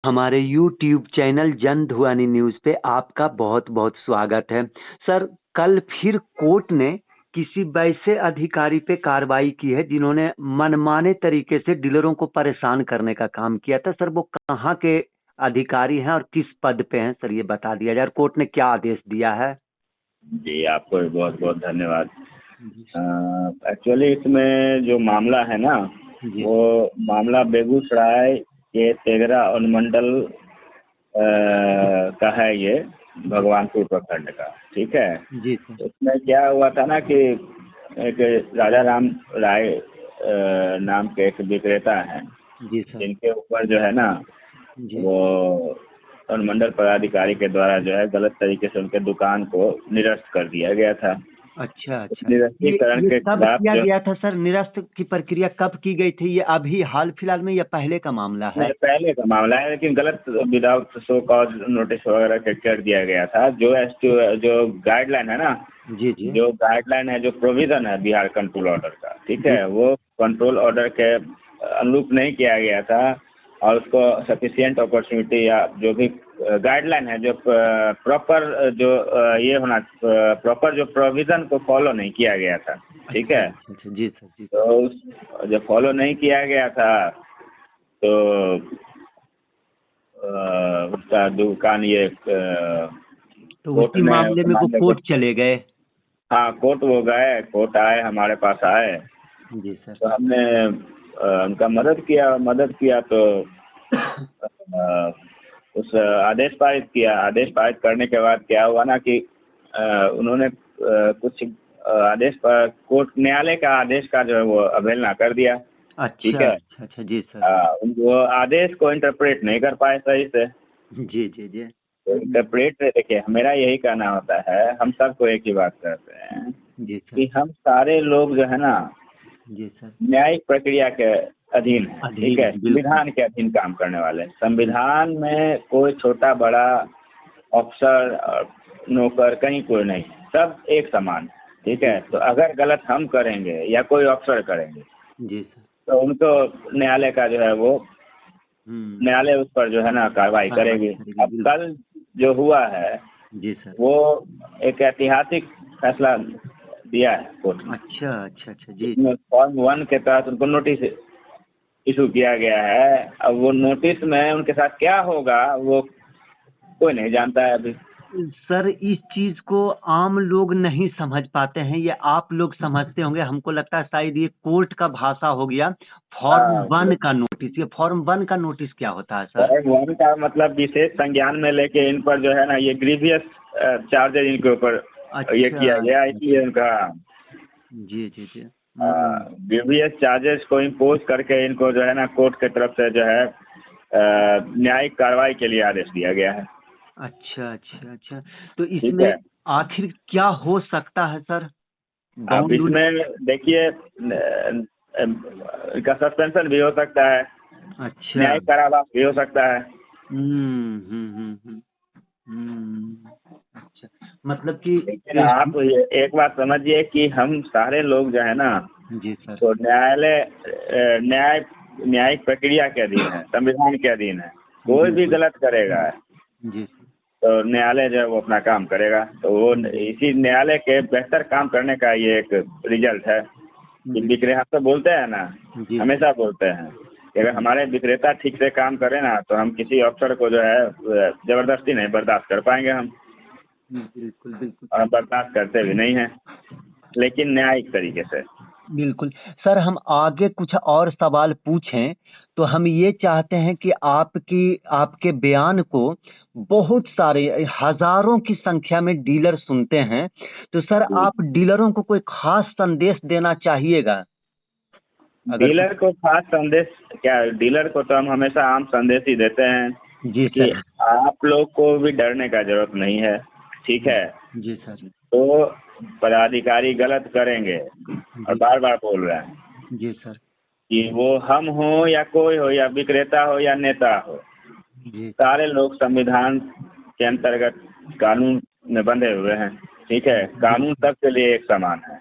हमारे YouTube channel जन ध्वनि न्यूज़ पे आपका बहुत बहुत स्वागत है। सर, कल फिर कोर्ट ने किसी वैसे अधिकारी पे कार्रवाई की है जिन्होंने मनमाने तरीके से डीलरों को परेशान करने का काम किया था। सर, वो कहाँ के अधिकारी हैं और किस पद पे हैं? सर, ये बता दिया जाए, कोर्ट ने क्या आदेश दिया है? जी, आपको भी बहुत बहुत धन्यवाद। जी एक्चुअली इसमें जो मामला है ना, जी वो मामला बेगूसराय के तेघरा अनुमंडल का है, ये भगवानपुर प्रखंड का। ठीक है। जी सर। इसमें क्या हुआ था ना कि एक राजा राम राय नाम के एक विक्रेता हैं, जी सर। जिनके ऊपर जो है ना, जी। वो अनुमंडल पदाधिकारी के द्वारा जो है गलत तरीके से उनके दुकान को निरस्त कर दिया गया था। अच्छा उस अच्छा। निरस्तीकरण ये के कब खिलाफ किया जो गया था सर? निरस्त की प्रक्रिया कब की गई थी? ये अभी हाल फिलहाल में या पहले का मामला है? नहीं, पहले का मामला है, लेकिन गलत विदाउट शो कॉज नोटिस वगैरह के कर दिया गया था। जो गाइडलाइन है ना, जी जी जो गाइडलाइन है, जो प्रोविजन है बिहार कंट्रोल ऑर्डर का, ठीक जी। है, वो कंट्रोल ऑर्डर के अनुरूप नहीं किया गया था। और उसको सफिशिएंट अपॉर्चुनिटी या जो भी गाइडलाइन है, जो प्रॉपर जो ये होना, प्रॉपर जो प्रोविजन को फॉलो नहीं किया गया था। ठीक अच्छा है। अच्छा अच्छा। जी सर जी सर। तो जब फॉलो नहीं किया गया था तो उसका दुकान ये तो कोर्ट उसी ने मामले में वो मामले को, कोर्ट चले गए? हाँ, कोर्ट वो गए, कोर्ट आए, हमारे पास आए, जी सर। तो हमने उनका मदद किया तो अ, उस आदेश पारित करने के बाद क्या हुआ ना कि उन्होंने कुछ आदेश पर कोर्ट न्यायालय का आदेश का जो है वो अवहेलना कर दिया। ठीक अच्छा है। अच्छा अच्छा। जी सर। वो आदेश को इंटरप्रेट नहीं कर पाए सही से। जी जी जी। तो इंटरप्रेट, देखिए, मेरा यही कहना होता है, हम सबको एक ही बात कहते हैं जी सर। कि हम सारे लोग जो है ना, जी सर। न्यायिक प्रक्रिया के अधीन है। ठीक अधीन है, है, बिल्कुल। संविधान के अधीन काम करने वाले। संविधान में कोई छोटा बड़ा, अफसर और नौकर कहीं कोई नहीं, सब एक समान है। ठीक जी है। तो अगर गलत हम करेंगे या कोई अफसर करेंगे जी सर। तो उनको न्यायालय का जो है वो, न्यायालय उस पर जो है ना कार्रवाई कार्रवाई करेगी। करेगी, अब बिल्कुल। कल जो हुआ है जी सर। वो एक ऐतिहासिक फैसला दिया है कोर्ट ने। अच्छा अच्छा अच्छा। जी। इसमें फॉर्म 1 के तहत उनको नोटिस इशू किया गया है। अब वो नोटिस में उनके साथ क्या होगा वो कोई नहीं जानता है अभी। सर, इस चीज को आम लोग नहीं समझ पाते हैं, ये आप लोग समझते होंगे। हमको लगता है शायद ये कोर्ट का भाषा हो गया। फॉर्म हाँ, 1 का नोटिस, ये फॉर्म 1 का नोटिस क्या होता है सर? फॉर्म 1 का मतलब विशेष संज्ञान में लेके इन पर जो है ना ये ग्रीवियस चार्जेज इनके ऊपर ये अच्छा किया गया, अच्छा इसलिए अच्छा। उनका जी जी जी। ग्रीवियस चार्जेस को इम्पोज करके इनको जो है ना कोर्ट की तरफ से जो है न्यायिक कार्रवाई के लिए आदेश दिया गया है। अच्छा अच्छा अच्छा। तो ठीक इसमें है। आखिर क्या हो सकता है सर? अब बाउंड। इसमें देखिए, इनका सस्पेंशन भी हो सकता है, अच्छा। न्यायिक कारावास भी हो सकता है। हम्म हम्म हम्म हम्म अच्छा, मतलब कि लेकिन आप ये एक बात समझिए कि हम सारे लोग जो है ना, जी सर। तो न्यायिक प्रक्रिया के अधीन है, संविधान के अधीन है। कोई भी बिल्कुल। गलत करेगा जी सर। तो न्यायालय जो है वो अपना काम करेगा। तो वो जी इसी न्यायालय के बेहतर काम करने का ये एक रिजल्ट है कि जी हम तो बोलते हैं ना, जी सर। हमेशा बोलते हैं कि अगर हमारे विक्रेता ठीक से काम करें ना तो हम किसी अफसर को जो है जबरदस्ती नहीं बर्दाश्त कर पाएंगे हम। बिल्कुल बिल्कुल। और हम बर्दाश्त करते भी नहीं हैं, लेकिन न्यायिक तरीके से। बिल्कुल। सर, हम आगे कुछ और सवाल पूछें तो हम ये चाहते हैं कि आपके बयान को बहुत सारे हजारों की संख्या में डीलर सुनते हैं। तो सर, आप डीलरों को कोई खास संदेश देना चाहिएगा? अगर कुछ। डीलर को खास संदेश क्या, डीलर को तो हम हमेशा आम संदेश ही देते हैं जी कि सर। आप लोग को भी डरने का जरूरत नहीं है। ठीक जी है। जी सर। तो पदाधिकारी गलत करेंगे, और जी बार बार बोल रहे हैं जी सर। कि वो हम हो या कोई हो या विक्रेता हो या नेता हो, जी सर। सारे लोग संविधान के अंतर्गत कानून में बंधे हुए हैं। ठीक है। कानून सबके लिए एक समान है,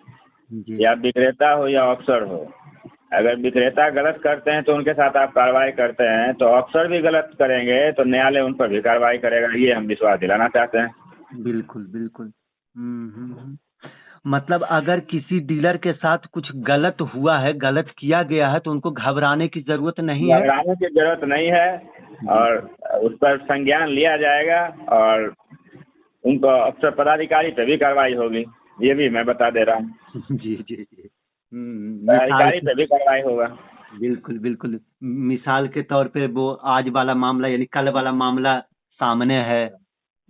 जी या विक्रेता हो या अफसर हो। अगर विक्रेता गलत करते हैं तो उनके साथ आप कार्रवाई करते हैं, तो अफसर भी गलत करेंगे तो न्यायालय उन पर भी कार्रवाई करेगा, ये हम विश्वास दिलाना चाहते हैं। बिल्कुल बिल्कुल। मतलब अगर किसी डीलर के साथ कुछ गलत हुआ है, गलत किया गया है, तो उनको घबराने की जरूरत नहीं है। घबराने की जरूरत नहीं है और उस पर संज्ञान लिया जाएगा और उनको अफसर पदाधिकारी पे भी कार्रवाई होगी, ये भी मैं बता दे रहा हूँ। जी जी जी। पदाधिकारी पे भी कार्रवाई होगा। बिल्कुल बिल्कुल। मिसाल के तौर पे वो आज वाला मामला यानी कल वाला मामला सामने है।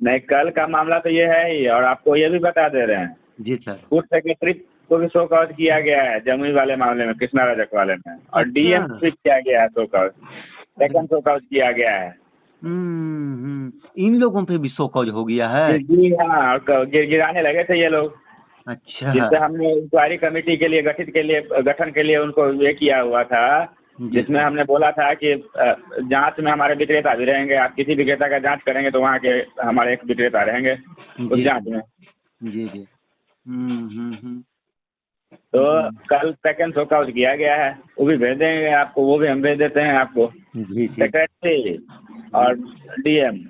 नहीं, कल का मामला तो ये है ही, और आपको ये भी बता दे रहे हैं, जी सर। फूड सेक्रेटरी को भी शो कॉज किया गया है जमुई वाले मामले में, कृष्णा रजक वाले में, और अच्छा। डीएम भी किया गया है show cause, second show cause किया गया है। इन लोगों पे भी शो कॉज हो गया है। जी हाँ, और गिराने लगे थे ये लोग। अच्छा। जिससे हमने इंक्वायरी कमेटी के लिए गठन के लिए उनको ये किया हुआ था, जिसमें हमने बोला था कि जांच में हमारे विक्रेता भी रहेंगे, आप किसी विक्रेता का जांच करेंगे तो वहाँ के हमारे एक विक्रेता रहेंगे उस जांच में। जी जी। तो कल सेकंड शो कॉज किया गया है, वो भी भेज देंगे आपको, वो भी हम भेज देते हैं आपको। जी जी। सेक्रेटरी और डीएम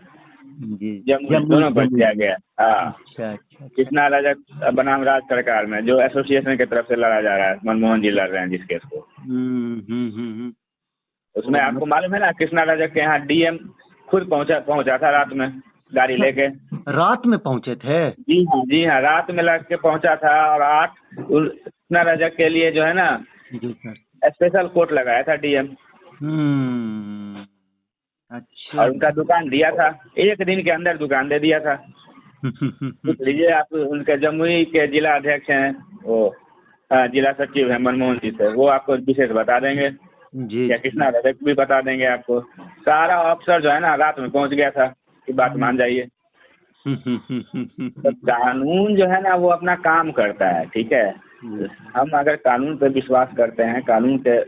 जी जमुई दोनों पर किया गया। हाँ, अच्छा अच्छा। कृष्णा रजक बनाम राज सरकार में जो एसोसिएशन की तरफ से लड़ा जा रहा है, मनमोहन जी लड़ रहे हैं जिस केस को, उसमें आपको मालूम है ना, कृष्णा रजक के यहाँ डीएम खुद पहुंचा था रात में गाड़ी लेके। रात में पहुंचे थे? जी हाँ, रात में लग के पहुंचा था, और कृष्णा रजक के लिए जो है ना, जी सर, स्पेशल कोर्ट लगाया था डीएम। अच्छा। और उनका दुकान दिया था, एक दिन के अंदर दुकान दे दिया था। लीजिए आप, उनके जमुई के जिला अध्यक्ष हैं वो, जिला सचिव है मनमोहन जी से, वो आपको विशेष बता देंगे जी। या कृष्णा रजक भी बता देंगे आपको। सारा अफसर जो है ना रात में पहुंच गया था, ये बात मान जाइए। तो कानून जो है ना वो अपना काम करता है, ठीक है। हम अगर कानून पर विश्वास करते हैं, कानून के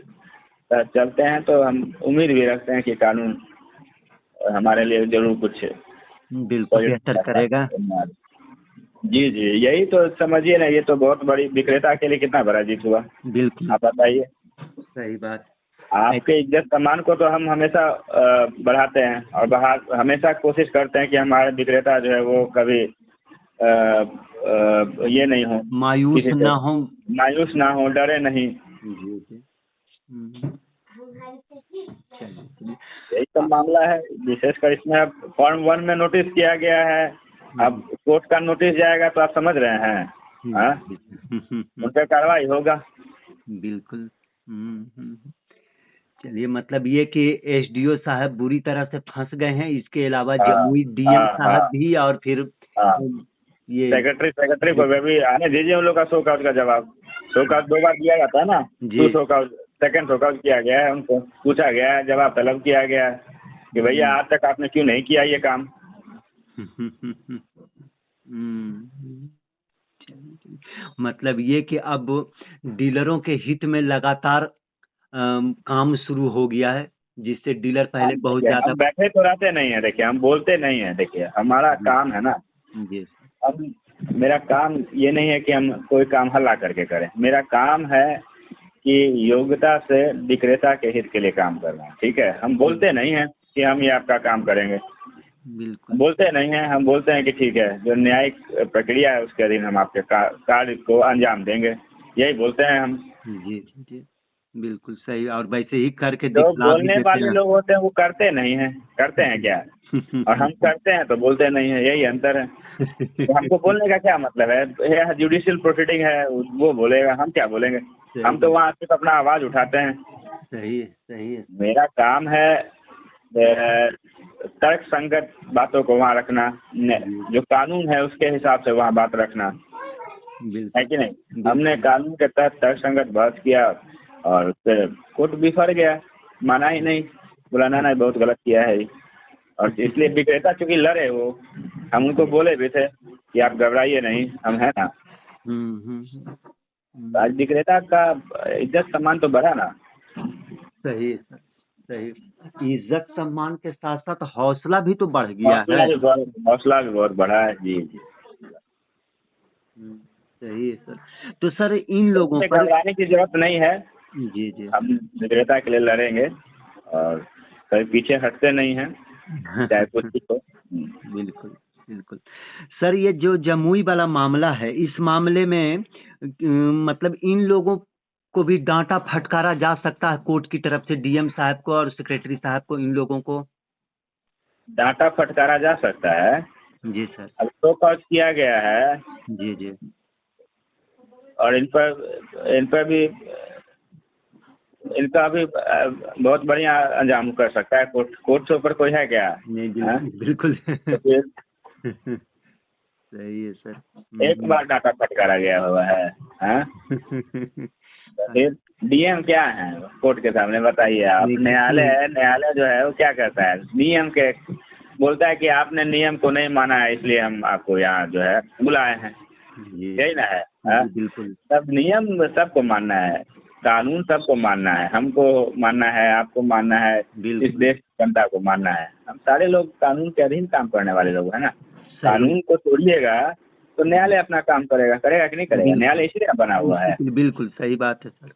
चलते हैं, तो हम उम्मीद भी रखते हैं कि कानून हमारे लिए जरूर कुछ बिल्कुल बेहतर करेगा। जी जी, यही तो समझिए ना, ये तो बहुत बड़ी विक्रेता के लिए कितना बड़ा जीत हुआ। बिल्कुल, आप बताइए। सही बात। आपके इज्जत सम्मान को तो हम हमेशा बढ़ाते हैं, और हमेशा कोशिश करते हैं कि हमारे विक्रेता जो है वो कभी ये नहीं हो, मायूस ना हो, डरे नहीं। जी जी। यही तो मामला है, विशेषकर इसमें अब फॉर्म 1 में नोटिस किया गया है, अब कोर्ट का नोटिस जाएगा तो आप समझ रहे हैं, उन पर कार्रवाई होगा। बिल्कुल। चलिए, मतलब ये कि एसडीओ साहब बुरी तरह से फंस गए हैं, इसके अलावा जमुई डीएम साहब भी, और फिर ये सेक्रेटरी को भी आने दीजिए उन लोग का शो कॉज का जवाब। शो कॉज 2 बार दिया जाता है ना, सेकंड शो कॉज किया गया है, उनको पूछा गया है, जवाब तलब किया गया है कि भैया आज तक आपने क्यों नहीं किया ये काम। मतलब ये कि अब डीलरों के हित में लगातार काम शुरू हो गया है, जिससे डीलर पहले बहुत ज्यादा बैठे तो रहते नहीं है। देखिए, हम बोलते नहीं है, देखिए हमारा काम है ना। जी। अब मेरा काम ये नहीं है कि हम कोई काम हल्ला करके करें, मेरा काम है कि योग्यता से विक्रेता के हित के लिए काम करना, ठीक है। हम बोलते नहीं हैं कि हम ये आपका काम करेंगे, बिल्कुल बोलते नहीं हैं। हम बोलते हैं कि ठीक है, जो न्यायिक प्रक्रिया है उसके अधीन हम आपके कार्य को अंजाम देंगे, यही बोलते हैं हम। जी जी, बिल्कुल सही। और वैसे ही करके जो बोलने वाले लोग होते हैं वो करते नहीं हैं, करते हैं क्या? और हम करते हैं तो बोलते नहीं है, यही अंतर है। तो हमको बोलने का क्या मतलब है? यह जुडिशियल प्रोसीडिंग है, वो बोलेगा, हम क्या बोलेंगे? हम तो वहाँ सिर्फ अपना आवाज उठाते हैं। सही है, सही है। मेरा काम है तर्क संगत बातों को वहाँ रखना, जो कानून है उसके हिसाब से वहाँ बात रखना, है कि नहीं? हमने कानून के तहत तर्क संगत बहस किया और फिर कोर्ट बिफर गया, माना ही नहीं, बोला ना बहुत गलत किया है। और इसलिए विक्रेता चूंकि लड़े वो, हम उनको बोले भी थे कि आप घबराइए नहीं, हम है ना। आज विक्रेता का इज्जत सम्मान तो बढ़ा ना। सही है सर, सही। इज्जत सम्मान के साथ साथ हौसला भी तो बढ़ गया है। हौसला भी बहुत बढ़ा है। जी जी, सही है सर। तो सर इन लोगों पर घबराने की जरूरत नहीं है। जी जी। हम विक्रेता के लिए लड़ेंगे और कभी पीछे हटते नहीं हैं, चाहे कुछ भी हो। बिल्कुल बिल्कुल। सर ये जो जमुई वाला मामला है, इस मामले में मतलब इन लोगों को भी डांटा फटकारा जा सकता है कोर्ट की तरफ से, डीएम साहब को और सेक्रेटरी साहब को, इन लोगों को? डांटा फटकारा जा सकता है। जी सर। अब शो कॉज किया गया है जी जी। और इन पर भी इनका भी बहुत बढ़िया अंजाम कर सकता है कोर्ट से ऊपर कोई है क्या? नहीं हाँ? बिल्कुल तो फिर सही है सर। एक बार डाटा फटकारा गया हुआ है। हाँ? तो फिर डीएम क्या है कोर्ट के सामने, बताइए आप। न्यायालय जो है वो क्या करता है, नियम के बोलता है कि आपने नियम को नहीं माना है, इसलिए हम आपको यहाँ जो है बुलाए हैं। यही ना है? हाँ? बिल्कुल सब नियम सबको मानना है, कानून सबको मानना है, हमको मानना है, आपको मानना है, इस देश की जनता को मानना है। हम सारे लोग कानून के अधीन काम करने वाले लोग हैं ना। कानून को तोड़िएगा तो न्यायालय अपना काम करेगा कि नहीं करेगा? न्यायालय इसीलिए बना हुआ है। बिल्कुल सही बात है सर।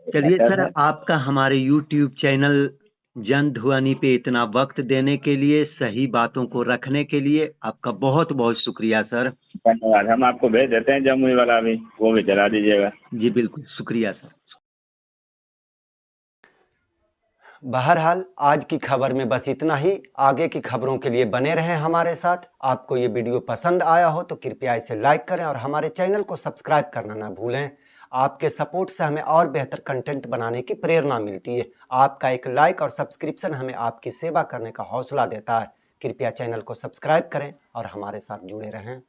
चलिए सर, आपका हमारे YouTube चैनल जन ध्वनि पे इतना वक्त देने के लिए, सही बातों को रखने के लिए आपका बहुत बहुत शुक्रिया सर। धन्यवाद। हम आपको भेज देते हैं जमुई वाला भी, वो भी चला दीजिएगा। जी बिल्कुल, शुक्रिया सर। बहरहाल आज की खबर में बस इतना ही। आगे की खबरों के लिए बने रहें हमारे साथ। आपको ये वीडियो पसंद आया हो तो कृपया इसे लाइक करें और हमारे चैनल को सब्सक्राइब करना ना भूलें। आपके सपोर्ट से हमें और बेहतर कंटेंट बनाने की प्रेरणा मिलती है। आपका एक लाइक और सब्सक्रिप्शन हमें आपकी सेवा करने का हौसला देता है। कृपया चैनल को सब्सक्राइब करें और हमारे साथ जुड़े रहें।